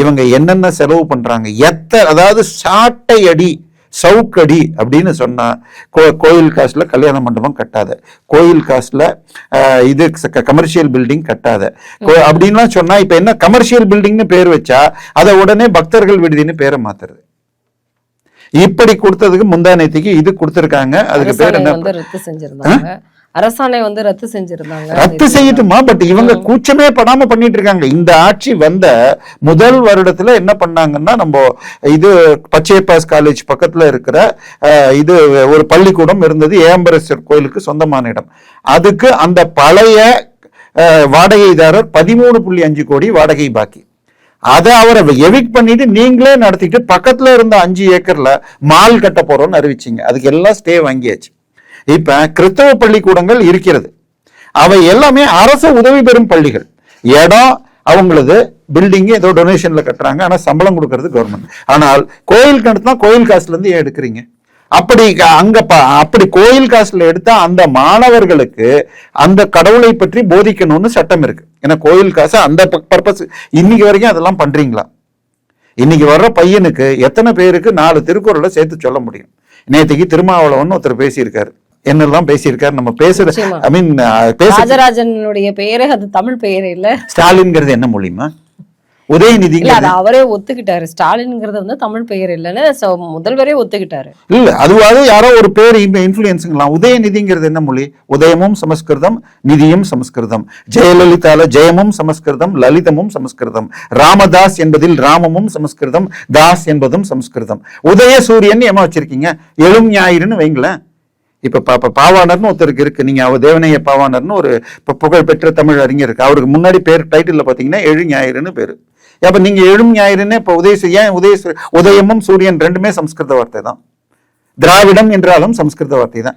இவங்க என்னென்ன செலவு பண்றாங்க, அதாவது சாட்டை அடி சவுக்கடி அப்படின்னு சொன்னா, கோயில் காசுல கல்யாண மண்டபம் கட்டாத, கோயில் காசுல இது கமர்ஷியல் பில்டிங் கட்டாத அப்படின்லாம் சொன்னா, இப்ப என்ன கமர்ஷியல் பில்டிங்னு பேர் வச்சா அதை உடனே பக்தர்கள் விடுதின்னு பேரை மாத்துறது. இப்படி கொடுத்ததுக்கு முந்தானத்துக்கு இது கொடுத்திருக்காங்க. அதுக்கு பேர் என்ன, ரத்து செஞ்சிருந்தாங்க, அரசாணை ரத்து செஞ்சிருந்தாங்க. ரத்து செய்யட்டுமா, பட் இவங்க கூச்சமே படாம பண்ணிட்டு இருக்காங்க. இந்த ஆட்சி வந்த முதல் வருடத்துல என்ன பண்ணாங்கன்னா, நம்ம இது பச்சையப்பாஸ் காலேஜ் பக்கத்துல இருக்கிற இது ஒரு பள்ளிக்கூடம் இருந்தது, ஏம்பரேஸ்வர் கோயிலுக்கு சொந்தமான இடம். அதுக்கு அந்த பழைய வாடகைதாரர் 13.5 கோடி வாடகை பாக்கி. அதை அவரை எவிக்ட் பண்ணிட்டு நீங்களே நடத்திட்டு பக்கத்துல இருந்த 5 ஏக்கர்ல மால் கட்ட போறோம்னு அறிவிச்சிங்க. அதுக்கு எல்லாம் ஸ்டே வாங்கியாச்சு. இப்ப கிறிஸ்தவ பள்ளிக்கூடங்கள் இருக்கிறது, அவை எல்லாமே அரசு உதவி பெறும் பள்ளிகள். இடம் அவங்களது, பில்டிங் ஏதோ டொனேஷன்ல கட்டுறாங்க, ஆனா சம்பளம் கொடுக்கறது கவர்மெண்ட். ஆனால் கோயில் நடத்தினா கோயில் காசுல இருந்து ஏன் எடுக்கிறீங்க? அப்படி கோயில் காசுல எடுத்தா அந்த மாணவர்களுக்கு அந்த கடவுளை பற்றி போதிக்கணும்னு சட்டம் இருக்கு. ஏன்னா கோயில் காசு அந்த பர்பஸ். இன்னைக்கு வரைக்கும் அதெல்லாம் பண்றீங்களா? இன்னைக்கு வர்ற பையனுக்கு எத்தனை பேருக்கு 4 திருக்குறளை சேர்த்து சொல்ல முடியும்? நேற்றுக்கு திருமாவளவன் ஒருத்தர் பேசியிருக்காரு, என்னெல்லாம் பேசியிருக்காரு. நம்ம பேசுற ஐ மீன் ராஜராஜனுடைய பெயரே அது தமிழ் பெயரே இல்ல. ஸ்டாலின்ங்கிறது என்ன மொழிமா? உதயநிதி அவரே ஒத்துக்கிட்டாரு, ஸ்டாலின்ங்கிறது தமிழ் பெயர் இல்லன்னு முதல்வரே ஒத்துக்கிட்டாரு. இல்ல அதுவாக யாரோ ஒரு பேர் இன்ஃபுளுன்ஸுங்களாம். உதயநிதிங்கிறது என்ன மொழி? உதயமும் சமஸ்கிருதம், நிதியும் சமஸ்கிருதம். ஜெயலலிதால ஜெயமும் சமஸ்கிருதம், லலிதமும் சமஸ்கிருதம். ராமதாஸ் என்பதில் ராமமும் சமஸ்கிருதம், தாஸ் என்பதும் சமஸ்கிருதம். உதய சூரியன் ஏமா வச்சிருக்கீங்க? எழும் ஞாயிறுன்னு வைங்களேன். இப்ப பாவாணர்னு ஒருத்தருக்கு இருக்கு, நீங்க தேவனைய பாவாணர்னு ஒரு புகழ் பெற்ற தமிழ் அறிஞர் இருக்கு, அவருக்கு முன்னாடி பேர் டைட்டில் பாத்தீங்கன்னா எழு ஞாயிறுன்னு பேரு. அப்ப நீங்க எழும் ஞாயிறுன்னு இப்ப உதயமும் சூரியன் ரெண்டுமே சமஸ்கிருத வார்த்தை தான். திராவிடம் என்றாலும் சமஸ்கிருத வார்த்தை தான்.